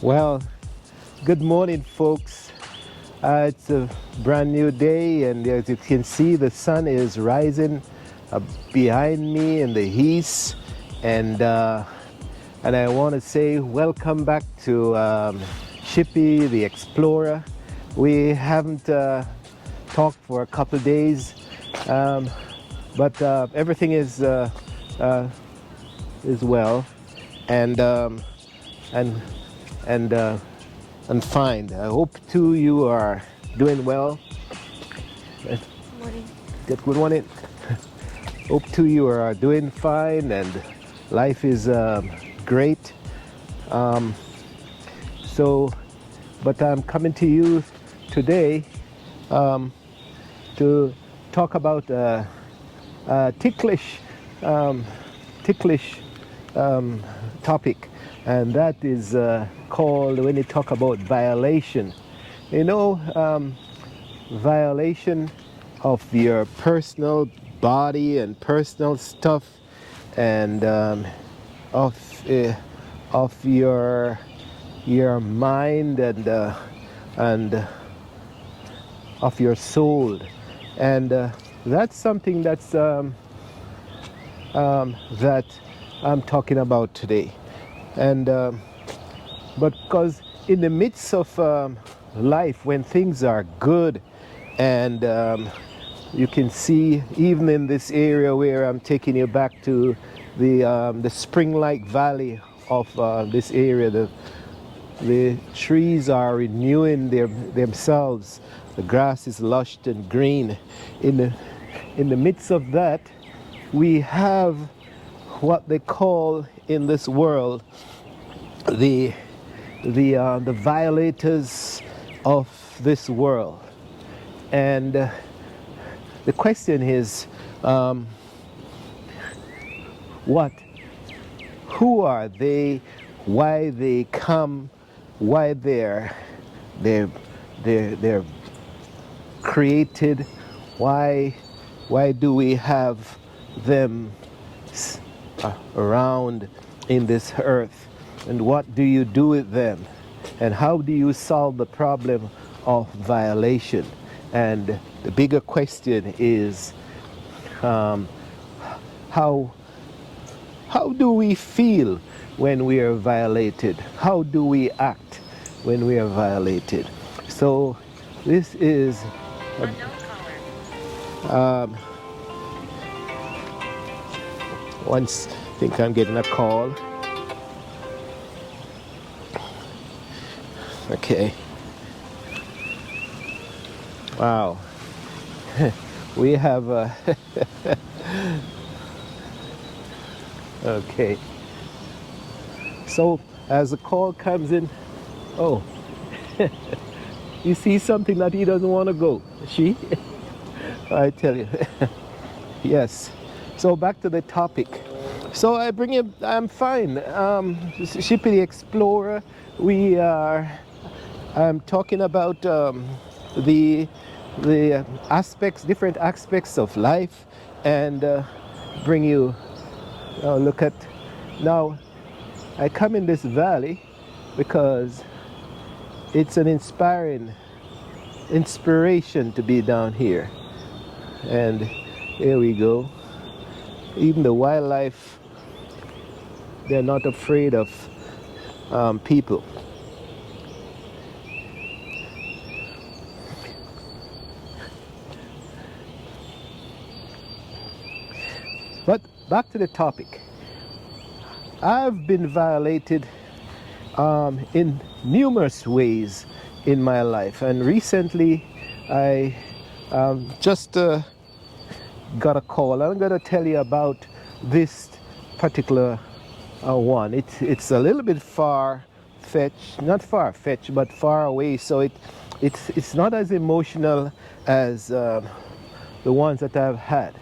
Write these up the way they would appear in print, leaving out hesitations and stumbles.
Well, good morning, folks. It's a brand new day, and as you can see, the sun is rising uh, behind me in the east. And I want to say welcome back to Shippy the Explorer. We haven't talked for a couple days, um, but everything uh, is well, and and and and fine. I hope too you are doing well. Morning. Good morning. Hope too you are doing fine and life is great. Um, so, but I'm coming to you today um, to talk about ticklish, um, ticklish topic, and that is called when you talk about violation. You know, violation of your personal body and personal stuff, and of uh, of your mind and of your soul, and that's something that I'm talking about today, and but because in the midst of life, when things are good, and you can see even in this area where I'm taking you back to the spring-like valley of this area, the trees are renewing themselves. The grass is lush and green. In the midst of that, we have what they call in this world the the violators of this world. And the question is, um, what? Who are they? Why they come? Why they're they're created? Why do we have them around in this earth? And what do you do with them? And how do you solve the problem of violation? And the bigger question is, um, how how do we feel when we are violated? How do we act when we are violated? So this is um, once I think I'm getting a call. Okay. Wow. We have okay. So as the call comes in, oh, you see something that he doesn't want to go. She? I tell you. Yes. So back to the topic. So I bring you, I'm fine. Shippy the Explorer, we are, I'm talking about the, the aspects, different aspects of life, and bring you, look at, now I come in this valley because it's an inspiration to be down here. And here we go. Even the wildlife, they're not afraid of people. But back to the topic. I've been violated in numerous ways in my life, and recently I just got a call. I'm going to tell you about this particular one. It's a little bit far fetched, not far fetched, but far away. So it's not as emotional as the ones that I've had.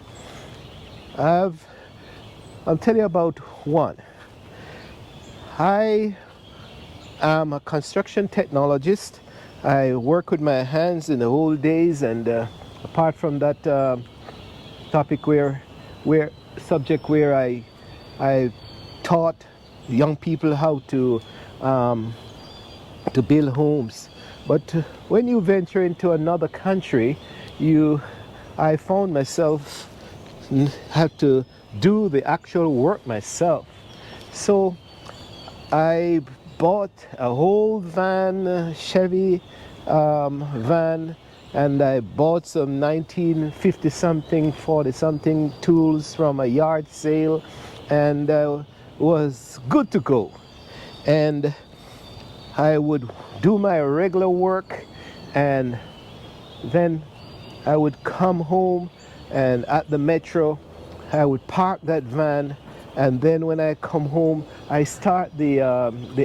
I'll tell you about one. I am a construction technologist. I work with my hands in the old days, and apart from that topic where subject where I taught young people how to to build homes. But when you venture into another country, you, I found myself have to do the actual work myself. So I bought a whole van, Chevy van, and I bought some 1950 something, 40 something tools from a yard sale, and was good to go. And I would do my regular work, and then I would come home, and at the metro I would park that van, and then when I come home I start the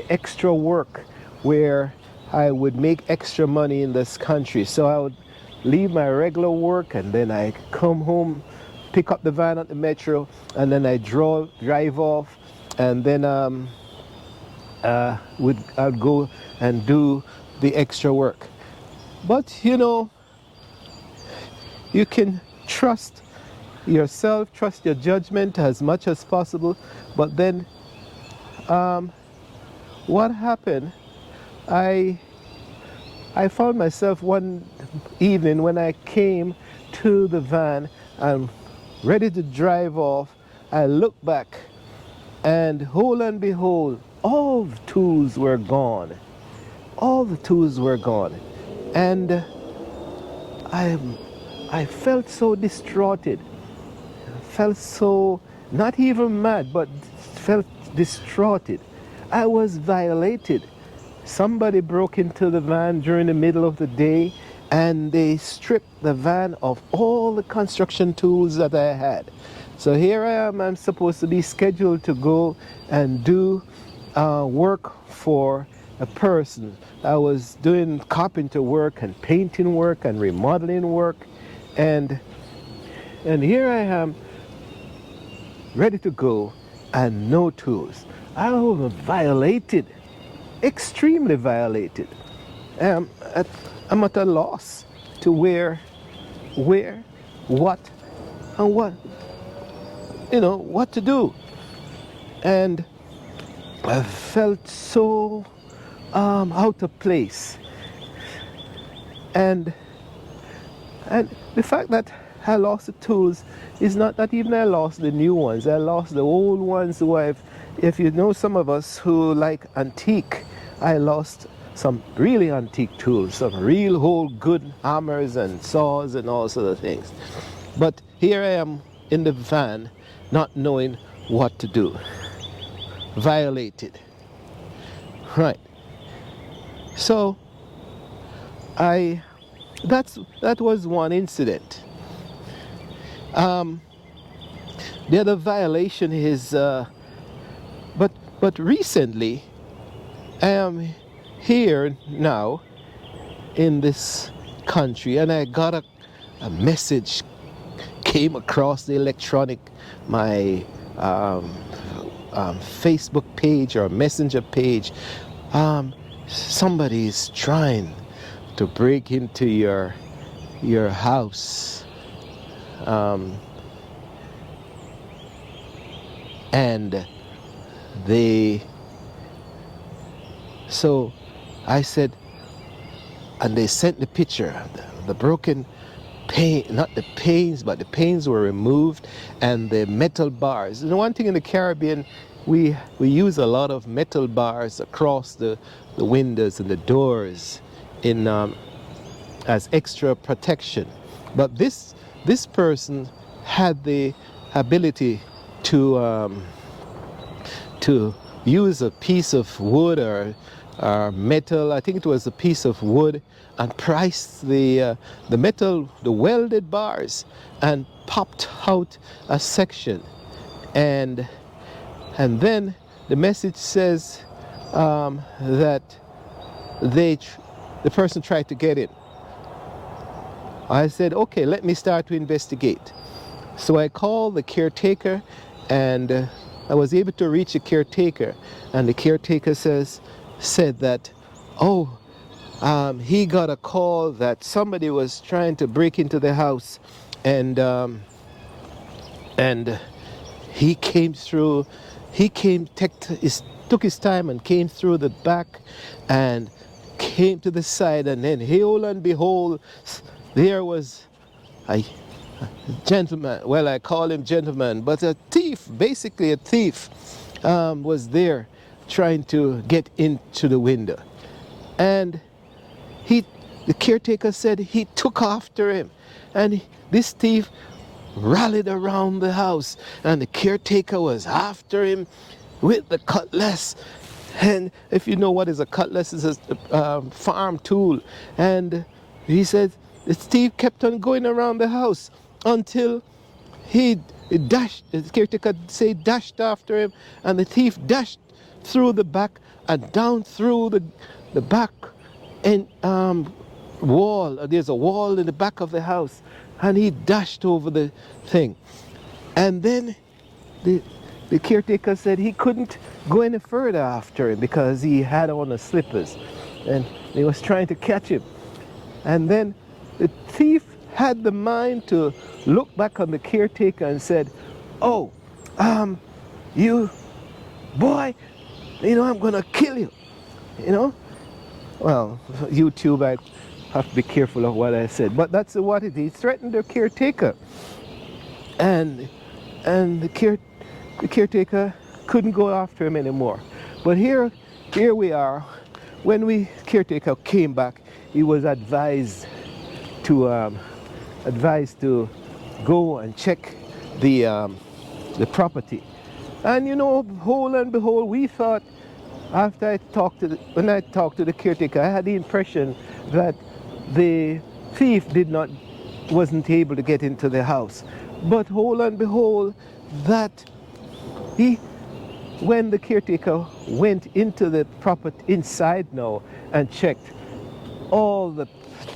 extra work where I would make extra money in this country. So I would leave my regular work, and then I come home, pick up the van at the metro, and then I drive off, and then I'd go and do the extra work. But you know, you can trust yourself, trust your judgment as much as possible. But then what happened, I found myself one evening when I came to the van and ready to drive off, I looked back, and hold and behold, all the tools were gone. All the tools were gone. And I felt so distraughted. I felt so, not even mad, but felt distraughted. I was violated. Somebody broke into the van during the middle of the day, and they stripped the van of all the construction tools that I had. So here I am, I'm supposed to be scheduled to go and do work for a person. I was doing carpenter work and painting work and remodeling work, and here I am ready to go and no tools. I was violated, extremely violated. I'm at a loss to where, what, and what, what to do. And I felt so out of place. And the fact that I lost the tools is not that even I lost the new ones. I lost the old ones who if you know some of us who like antique, I lost some really antique tools, some real old good hammers and saws and all sorts of things. But here I am in the van, not knowing what to do. Violated. Right. So that was one incident. The other violation is but recently I am here now in this country, and I got a message came across the electronic, my Facebook page or messenger page. Somebody is trying to break into your house, and so I said, and they sent the picture, the broken pane, not the panes, but the panes were removed, and the metal bars. And one thing in the Caribbean, we use a lot of metal bars across the windows and the doors in as extra protection. But this person had the ability to use a piece of wood or metal. I think it was a piece of wood, and priced the metal, the welded bars, and popped out a section, and then the message says that the person tried to get in. I said, okay, let me start to investigate. So I called the caretaker, and I was able to reach the caretaker, and the caretaker said that, he got a call that somebody was trying to break into the house, and he came through. Took his time and came through the back, and came to the side, and then hail and behold, there was a gentleman. Well, I call him gentleman, but a thief, basically a thief, was there trying to get into the window. And the caretaker said he took after him. And this thief rallied around the house, and the caretaker was after him with the cutlass. And if you know what is a cutlass, it's a farm tool. And he said the thief kept on going around the house until he dashed, the caretaker say dashed after him, and the thief dashed through the back and down through the back and wall. There's a wall in the back of the house, and he dashed over the thing. And then the caretaker said he couldn't go any further after him because he had on the slippers, and he was trying to catch him. And then the thief had the mind to look back on the caretaker and said, "Oh, you boy, I'm gonna kill you." Well, YouTube, I have to be careful of what I said, but that's what it is. He threatened the caretaker, and the caretaker couldn't go after him anymore. But here we are. When caretaker came back, he was advised to go and check the property. And whole and behold, we thought, after when I talked to the caretaker, I had the impression that the thief wasn't able to get into the house. But whole and behold, that when the caretaker went into the property inside now and checked, all the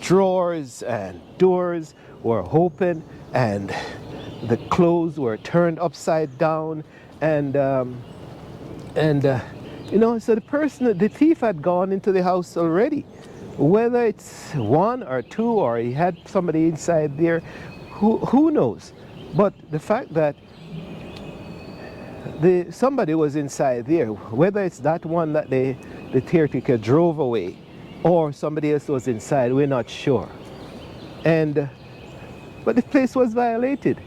drawers and doors were open, and the clothes were turned upside down, and so the thief had gone into the house already. Whether it's one or two, or he had somebody inside there, who knows? But the fact that somebody was inside there, whether it's that one that the caretaker drove away, or somebody else was inside, we're not sure. But the place was violated.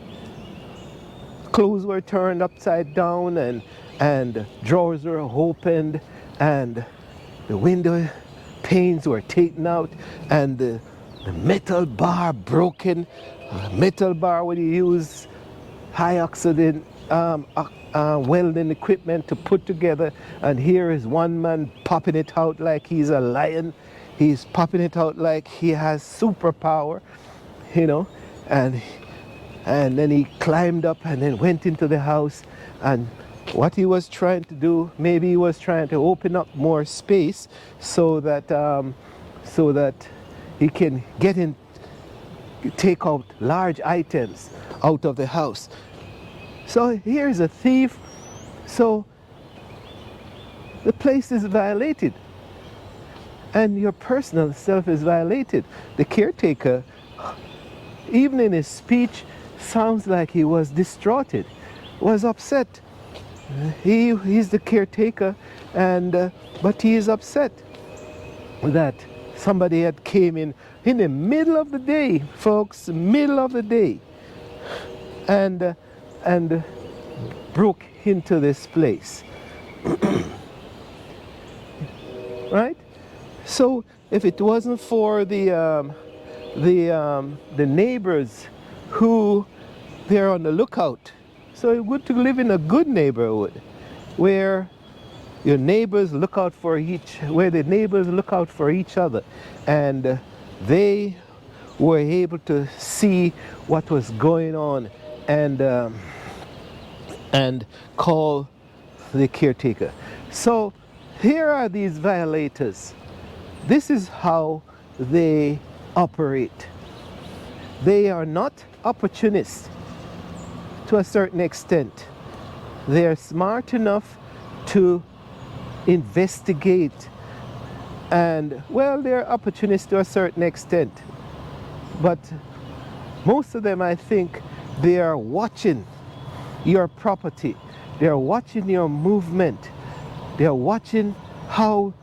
Clothes were turned upside down, and drawers were opened, and the window panes were taken out, and the metal bar broken. Metal bar when you use high oxidant welding equipment to put together, and here is one man popping it out like he's a lion. He's popping it out like he has superpower, and then he climbed up and then went into the house. And what he was trying to do, maybe he was trying to open up more space so that he can take out large items out of the house. So here's a thief. So the place is violated, and your personal self is violated. The caretaker, even in his speech, sounds like he was distraught, was upset. He's the caretaker, but he is upset that somebody had came in the middle of the day, folks, middle of the day, and broke into this place. Right? So if it wasn't for the neighbors who they're on the lookout, so it's good to live in a good neighborhood where your neighbors look out for where the neighbors look out for each other, and they were able to see what was going on and call the caretaker. So here are these violators. This is how they operate. They are not opportunists to a certain extent. They are smart enough to investigate, and they're opportunists to a certain extent, but most of them, I think, they are watching your property, they are watching your movement, they are watching how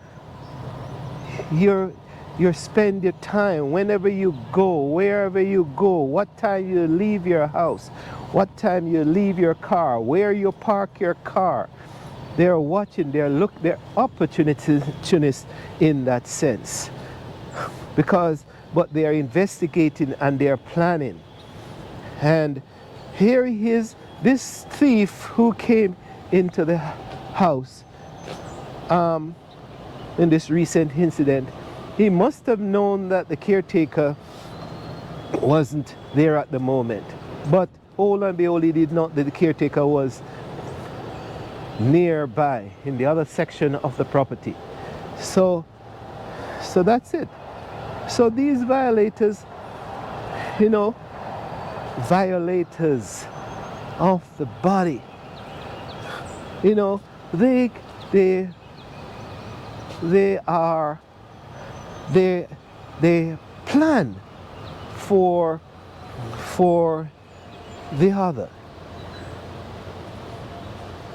Your you spend your time whenever you go, wherever you go, what time you leave your house, what time you leave your car, where you park your car. They're watching, they're opportunists in that sense. But they are investigating and they are planning. And here he is, this thief who came into the house in this recent incident. He must have known that the caretaker wasn't there at the moment. But all and behold, he did not, the caretaker was nearby in the other section of the property. So that's it. So these violators, violators of the body, they plan for the other,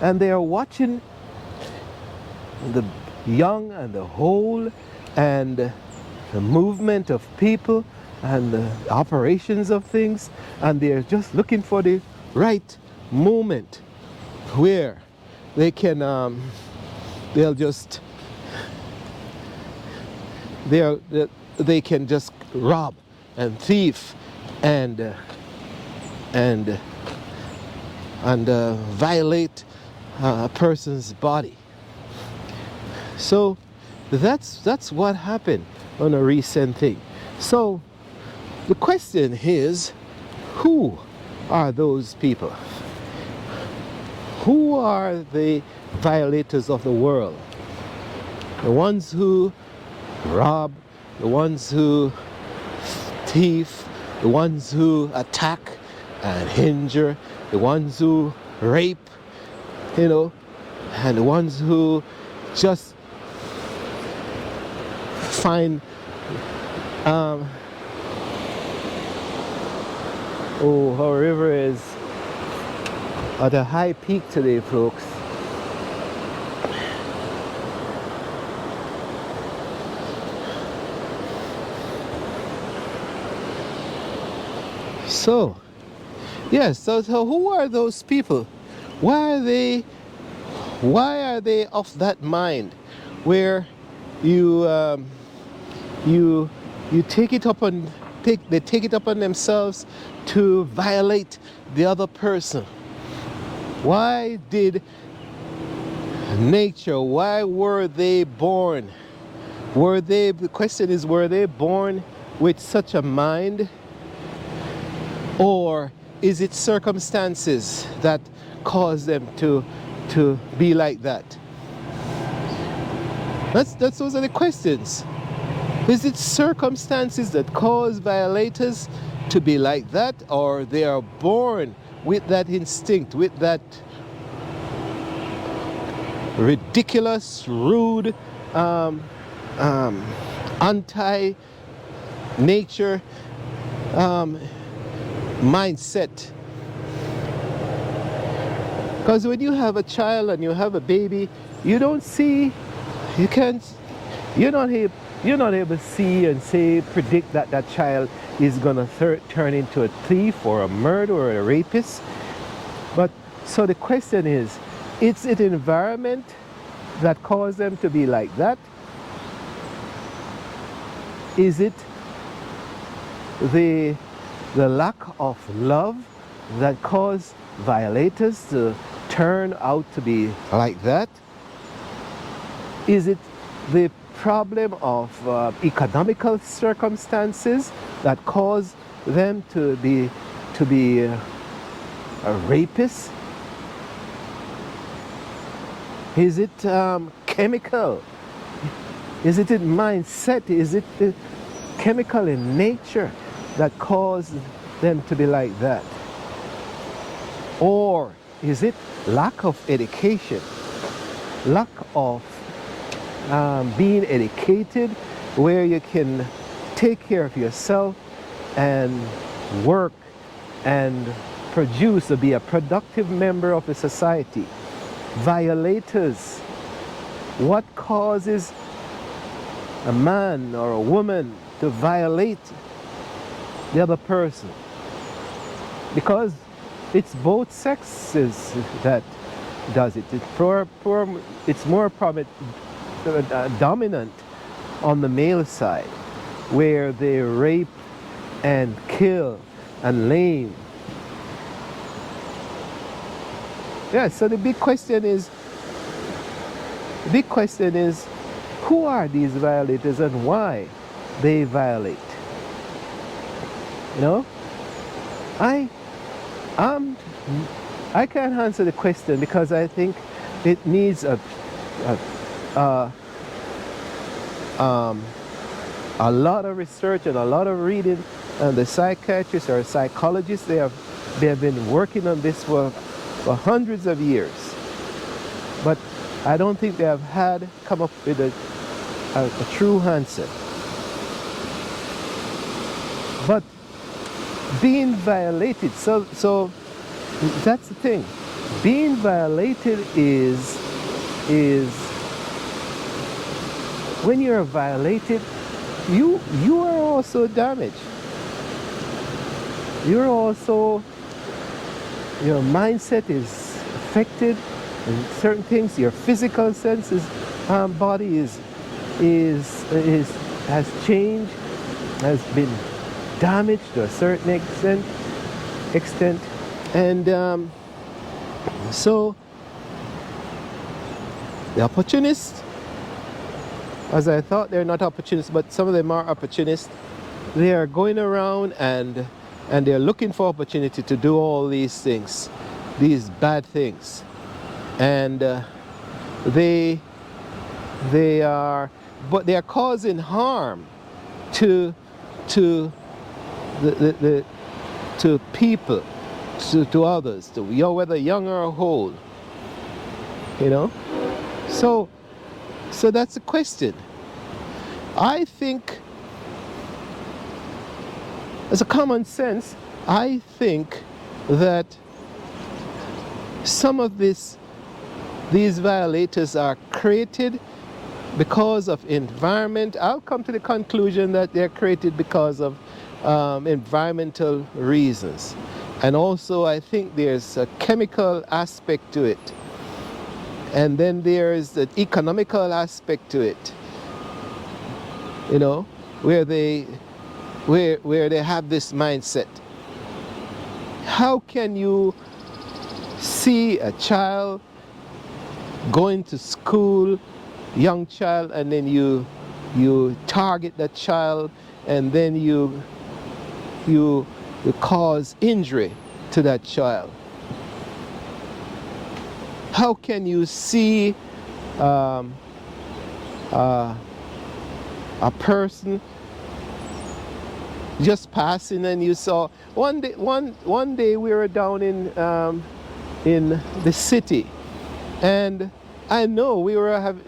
and they are watching the young and the old and the movement of people and the operations of things, and they're just looking for the right moment where they can they can just rob and thief and violate a person's body. So that's what happened on a recent thing. So the question is, who are those people? Who are the violators of the world? The ones who rob, the ones who thief, the ones who attack and injure, the ones who rape, and the ones who just find our river is at a high peak today, folks. So yes, so who are those people? Why are they of that mind where they take it upon themselves to violate the other person? Why did nature, why were they born? The question is, were they born with such a mind? Or is it circumstances that cause them to be like that? Those are the questions. Is it circumstances that cause violators to be like that, or they are born with that instinct, with that ridiculous, rude, anti-nature mindset? Because when you have a child and you have a baby, you're not able to see and predict that child is gonna turn into a thief or a murderer or a rapist. But so the question is it environment that caused them to be like that? Is it the lack of love that caused violators to turn out to be like that? Is it the problem of economical circumstances that cause them to be a rapist? Is it chemical? Is it in mindset? Is it the chemical in nature that cause them to be like that? Or is it lack of education, lack of being educated, where you can take care of yourself and work and produce or be a productive member of a society? Violators, what causes a man or a woman to violate the other person, because it's both sexes that does it. It's more probably dominant on the male side, where they rape and kill and maim. Yeah, so the big question is, who are these violators and why they violate? You know, I can't answer the question, because I think it needs a lot of research and a lot of reading. And the psychiatrists or psychologists, they have been working on this for hundreds of years. But I don't think they have come up with a true answer. But being violated, so that's the thing. Being violated is when you're violated, you are also damaged. You're also, your mindset is affected in certain things. Your physical senses, body has changed, has been damaged to a certain extent. And so the opportunists, as I thought, they're not opportunists, but some of them are opportunists. They are going around and they're looking for opportunity to do all these things, these bad things. And they are causing harm to people, to others, whether young or old, you know. So that's the question. I think, as a common sense, I think that some of these violators are created because of environment. I'll come to the conclusion that they're created because of environmental reasons. And also I think there's a chemical aspect to it. And then there's the economical aspect to it. You know, where they have this mindset. How can you see a child going to school, young child, and then you target that child, and then you cause injury to that child? How can you see a person just passing, and you saw one day we were down in the city, and I know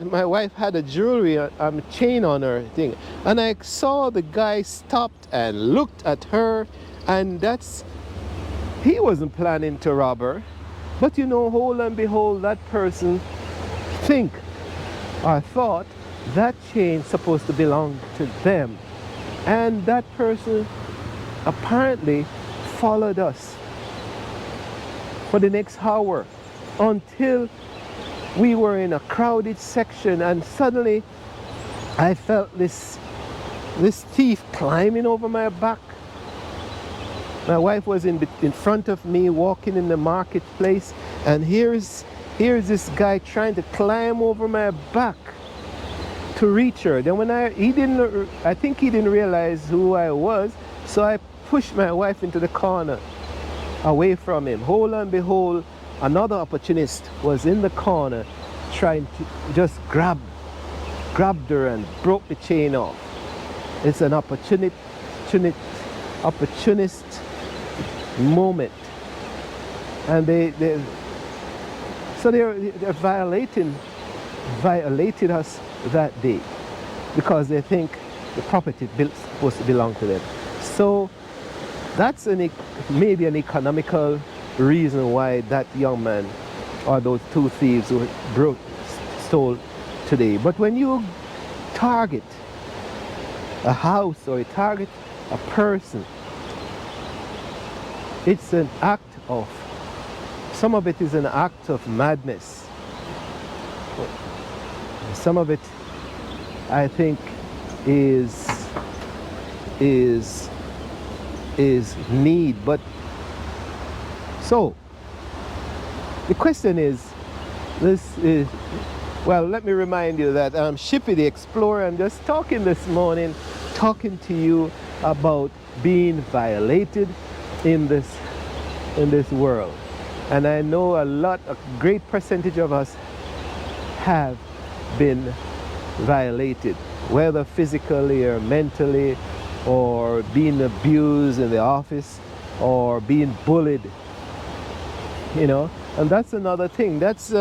my wife had a jewelry chain on her thing, and I saw the guy stopped and looked at her, and he wasn't planning to rob her, but you know, hold and behold, that person thought that chain supposed to belong to them. And that person apparently followed us for the next hour until we were in a crowded section, and suddenly I felt this thief climbing over my back. My wife was in front of me walking in the marketplace, and here's this guy trying to climb over my back to reach her. Then I think he didn't realize who I was, so I pushed my wife into the corner away from him. Hold and behold, another opportunist was in the corner trying to just grabbed her and broke the chain off. It's an opportunist moment, and they violated us that day because they think the property is supposed to belong to them. So that's maybe an economical reason why that young man or those two thieves who stole today. But when you target a house or it targets a person, it's an act of, some of it is an act of madness. Some of it, I think, is is need. But so the question is, this is, well, let me remind you that I'm Shippy the Explorer. I'm just talking this morning, talking to you about being violated in this world. And I know a great percentage of us have been violated, whether physically or mentally, or being abused in the office, or being bullied, you know. And that's another thing. That's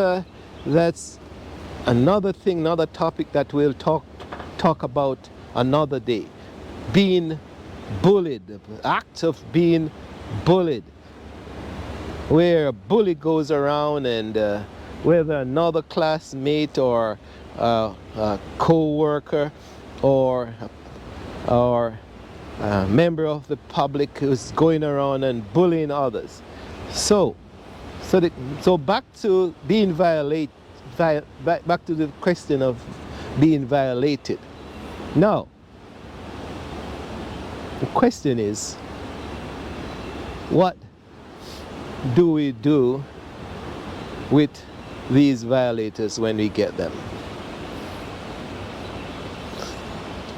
another thing, another topic that we'll talk about another day. Being bullied, the act of being bullied, where a bully goes around and whether another classmate or a co-worker or a member of the public who's going around and bullying others. So back to being back to the question of being violated. Now, the question is, what do we do with these violators when we get them?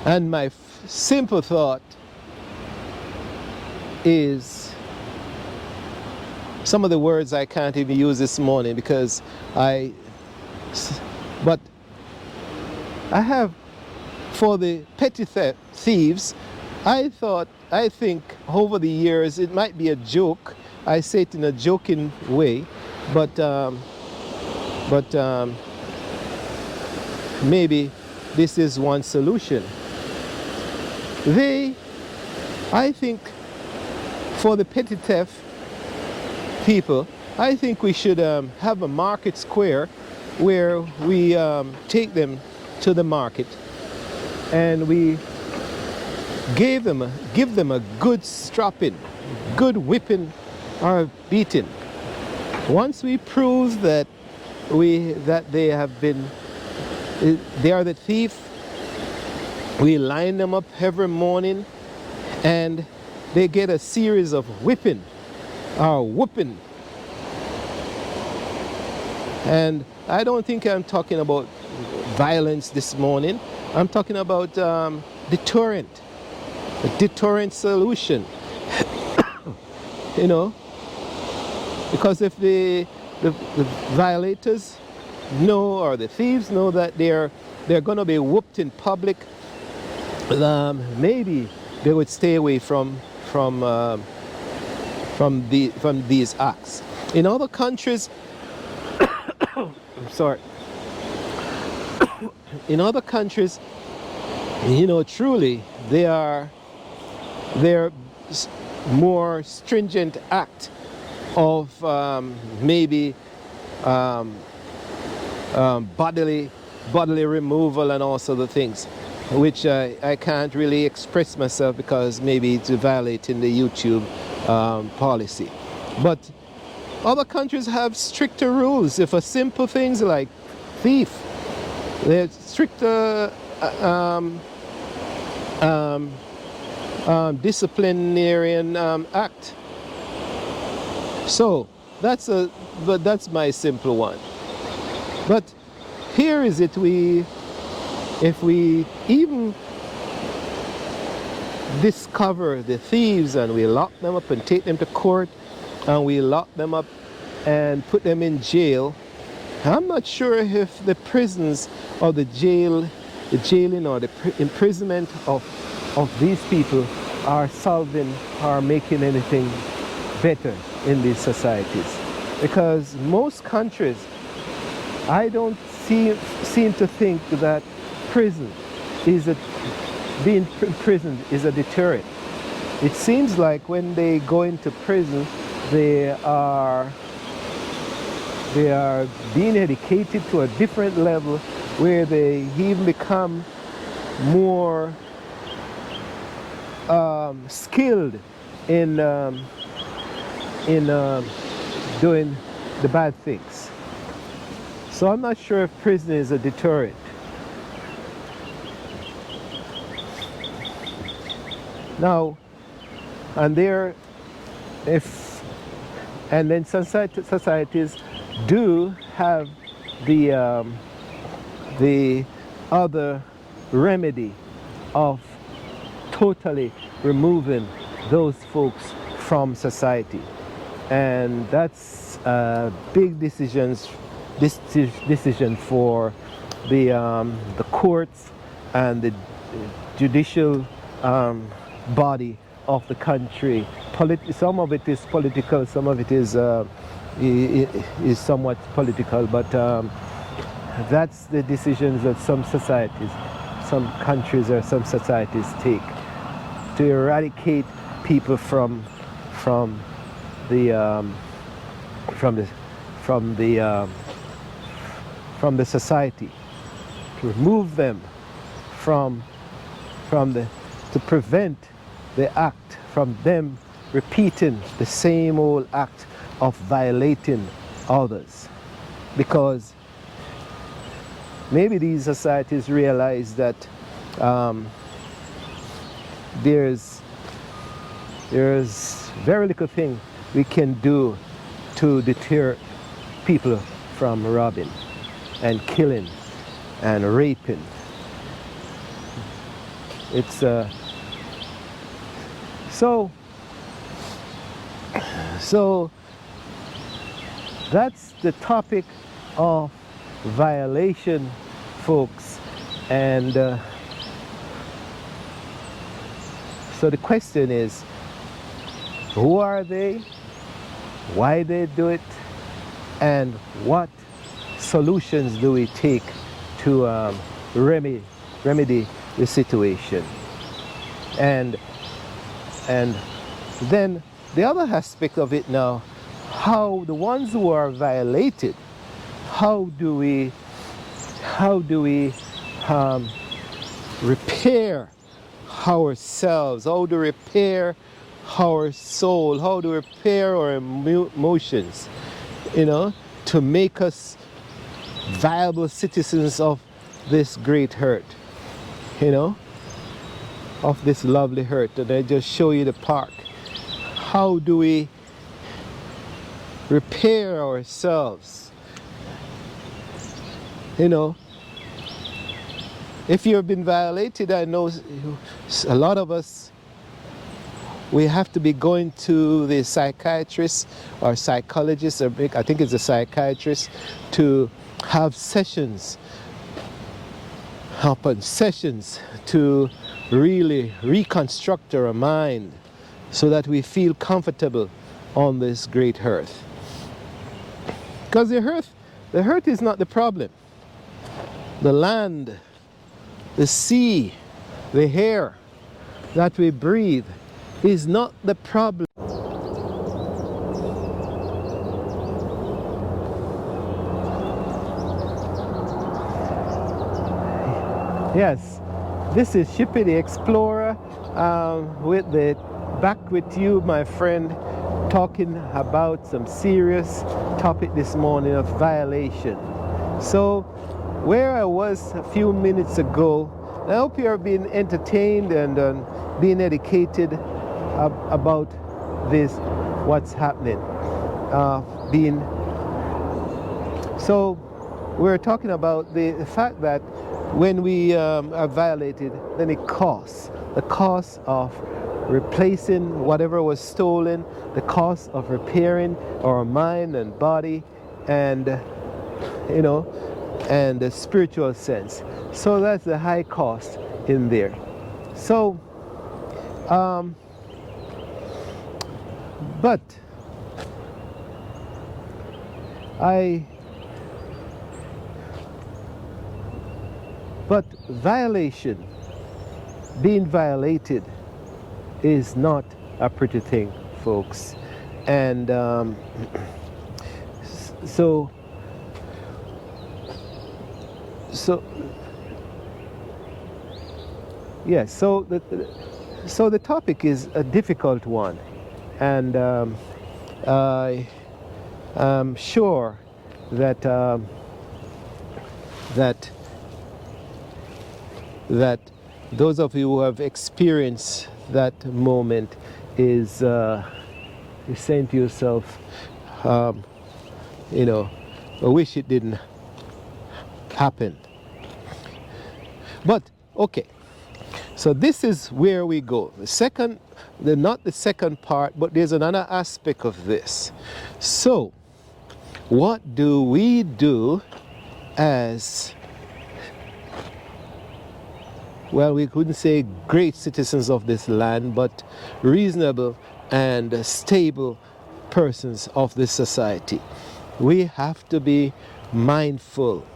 And my simple thought is, some of the words I can't even use this morning because but I have, for the petty thieves, I think over the years, it might be a joke. I say it in a joking way, but maybe this is one solution. I think, for the petty theft people, I think we should have a market square where we take them to the market and we give them a good strapping, good whipping or beating. Once we prove that they are the thief, we line them up every morning and they get a series of whipping or whooping. And I don't think I'm talking about violence this morning. I'm talking about deterrent, a deterrent solution. You know, because if the violators know, or the thieves know, that they're going to be whooped in public, maybe they would stay away from these acts. In other countries, I'm sorry. In other countries, you know, truly they're more stringent act of maybe bodily removal and all sorts of things, which I can't really express myself because maybe it's violating the YouTube policy. But other countries have stricter rules. If for simple things like thief, there's stricter disciplinarian act. So that's my simple one. But here is it, if we even discover the thieves and we lock them up and take them to court and we lock them up and put them in jail, I'm not sure if the prisons or the jailing or the imprisonment of these people are solving or making anything better in these societies. Because most countries, I don't seem to think that being imprisoned is a deterrent. It seems like when they go into prison, they are being educated to a different level, where they even become more skilled in in doing the bad things. So I'm not sure if prison is a deterrent. Now, and there, if and then societies do have the other remedy of totally removing those folks from society, and that's a big decision for the courts and the judicial body of the country. Some of it is political, some of it is somewhat political, but that's the decisions that some societies, some countries or some societies take to eradicate people from the society, to remove them from to prevent the act from them repeating the same old act of violating others. Because maybe these societies realize that there's very little thing we can do to deter people from robbing and killing and raping. It's so that's the topic of violation, folks, and so the question is, who are they, why they do it, and what solutions do we take to remedy the situation? And then the other aspect of it now, how the ones who are violated, how do we repair ourselves, how to repair our soul, how to repair our emotions, to make us viable citizens of this great hurt, of this lovely hurt. And I just show you the park. How do we repair ourselves? If you've been violated, I know a lot of us, we have to be going to the psychiatrist or psychologist, or I think it's a psychiatrist, to have sessions to really reconstruct our mind so that we feel comfortable on this great earth. Because the earth is not the problem. The land, the sea, the air that we breathe is not the problem. Yes, this is Shippy the Explorer back with you, my friend, talking about some serious topic this morning of violation. So where I was a few minutes ago, I hope you are being entertained and being educated about this, what's happening. So we're talking about the fact that when we are violated, then it costs. The cost of replacing whatever was stolen, the cost of repairing our mind and body, and and the spiritual sense. So that's the high cost in there. So but violation, being violated, is not a pretty thing, folks. And so yes, so So the topic is a difficult one, and I am sure that that that those of you who have experienced that moment is you're saying to yourself, you know, I wish it didn't happen. But okay, so this is where we go. The second, not the second part, but there's another aspect of this. So, what do we do as, well, we couldn't say great citizens of this land, but reasonable and stable persons of this society? We have to be mindful.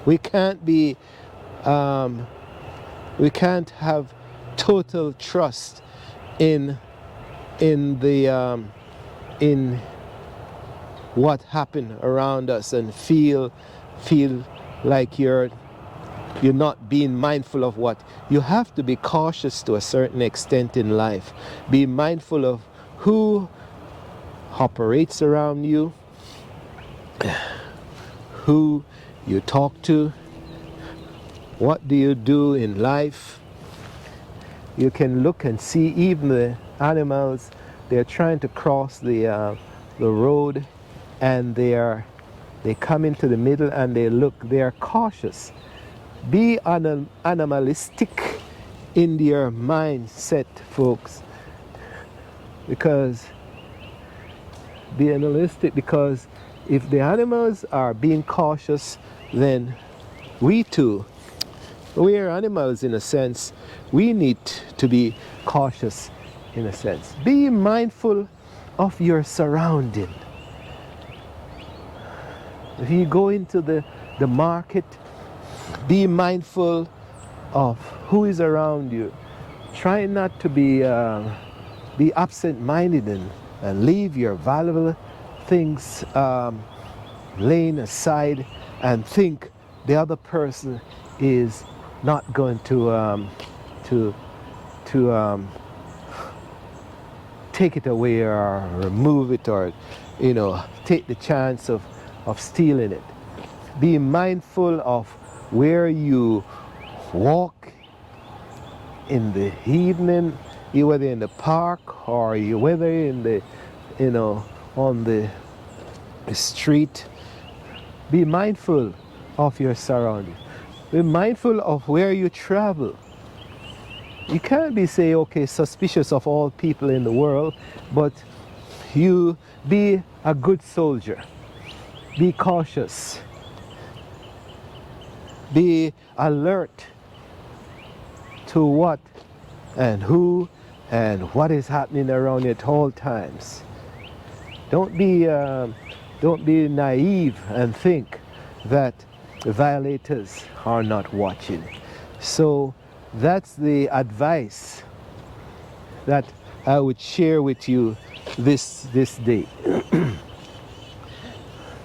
We can't be, we can't have total trust in in what happened around us and feel like you're not being mindful of what. You have to be cautious to a certain extent in life. Be mindful of who operates around you, who you talk to, what do you do in life. You can look and see even the animals. They're trying to cross the road, and they come into the middle and they look. They are cautious. Be animalistic in your mindset, folks, because be animalistic, because if the animals are being cautious, then we too, we are animals in a sense. We need to be cautious in a sense. Be mindful of your surrounding. If you go into the market, be mindful of who is around you. Try not to be absent-minded and leave your valuable things laying aside and think the other person is not going to take it away or remove it, or take the chance of stealing it. Be mindful of where you walk in the evening, whether in the park or whether in the on the street. Be mindful of your surroundings. Be mindful of where you travel. You can't be suspicious of all people in the world, but you be a good soldier. Be cautious. Be alert to what and who and what is happening around you at all times. Don't be naive and think that violators are not watching. So that's the advice that I would share with you this day.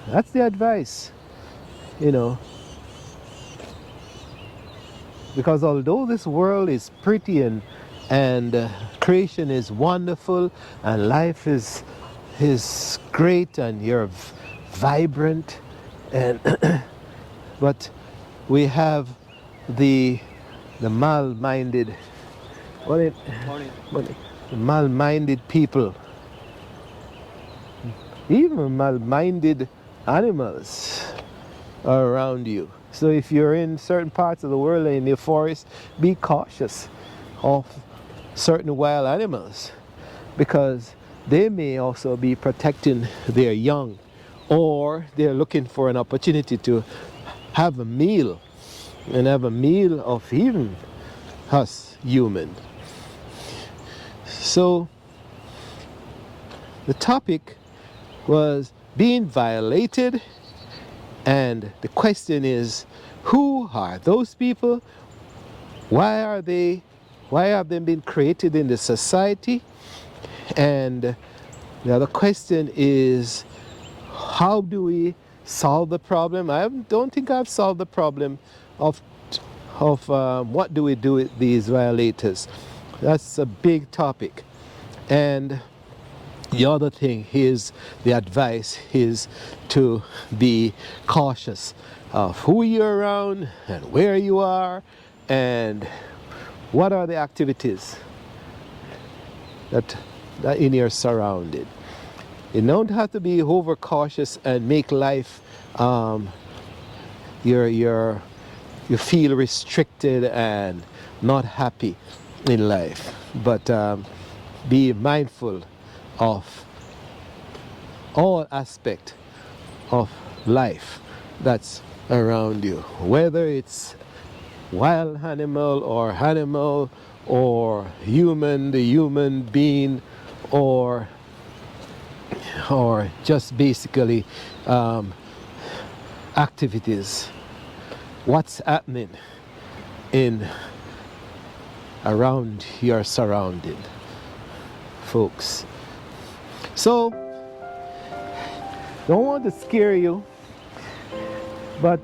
That's the advice, because although this world is pretty and creation is wonderful and life is great and you're vibrant, and but we have the mal-minded, the mal-minded people, even mal-minded animals are around you. So if you're in certain parts of the world, in the forest, be cautious of certain wild animals, because they may also be protecting their young, or they're looking for an opportunity to have a meal, and have a meal of even us human. So the topic was being violated, and the question is, who are those people? Why have they been created in the society? And the other question is, how do we solve the problem? I don't think I've solved the problem of what do we do with these violators. That's a big topic. And the other thing is, the advice is to be cautious of who you're around and where you are and what are the activities that in your surrounding. You don't have to be overcautious and make life you feel restricted and not happy in life, but be mindful of all aspect of life that's around you, whether it's wild animal or human, the human being, or just basically activities. What's happening in around your surrounding, folks. So, don't want to scare you, but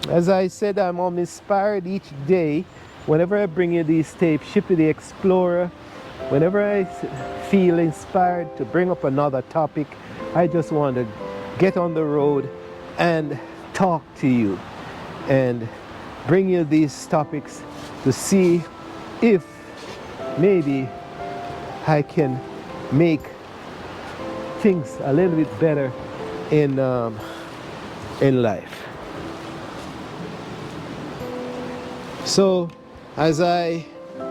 as I said, I'm inspired each day. Whenever I bring you these tapes, Shippy the Explorer, whenever I feel inspired to bring up another topic, I just want to get on the road and talk to you and bring you these topics to see if maybe I can make things a little bit better in life. So as I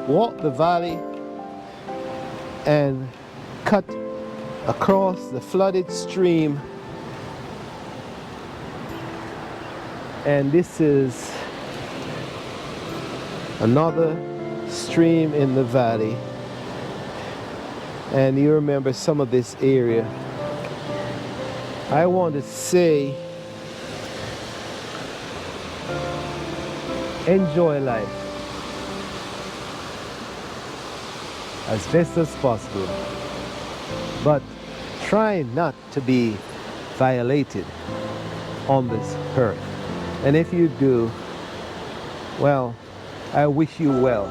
walk the valley and cut across the flooded stream, and this is another stream in the valley, and you remember some of this area, I want to say, enjoy life as best as possible, but try not to be violated on this earth. And if you do, well, I wish you well,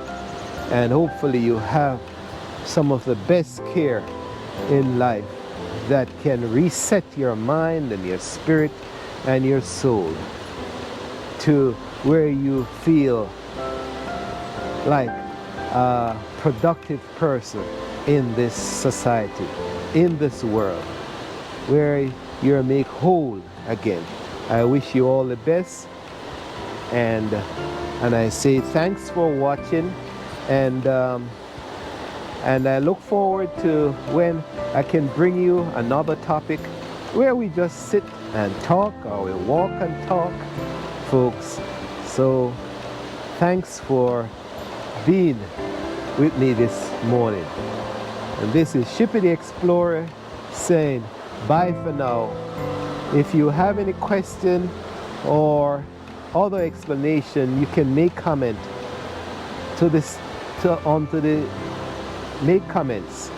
and hopefully you have some of the best care in life that can reset your mind and your spirit and your soul to where you feel like a productive person in this society, in this world, where you're made whole again. I wish you all the best, and I say thanks for watching, and I look forward to when I can bring you another topic where we just sit and talk, or we walk and talk, folks. So thanks for being with me this morning. And this is Shippy the Explorer saying bye for now. If you have any question or other explanation, you can make comment to this, make comments.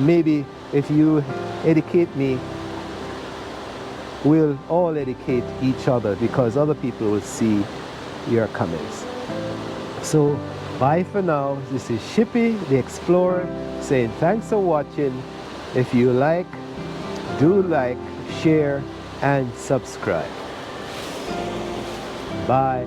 Maybe if you educate me, we'll all educate each other, because other people will see your comments. So bye for now. This is Shippy the Explorer saying thanks for watching. If you like, do like, share, and subscribe. Bye.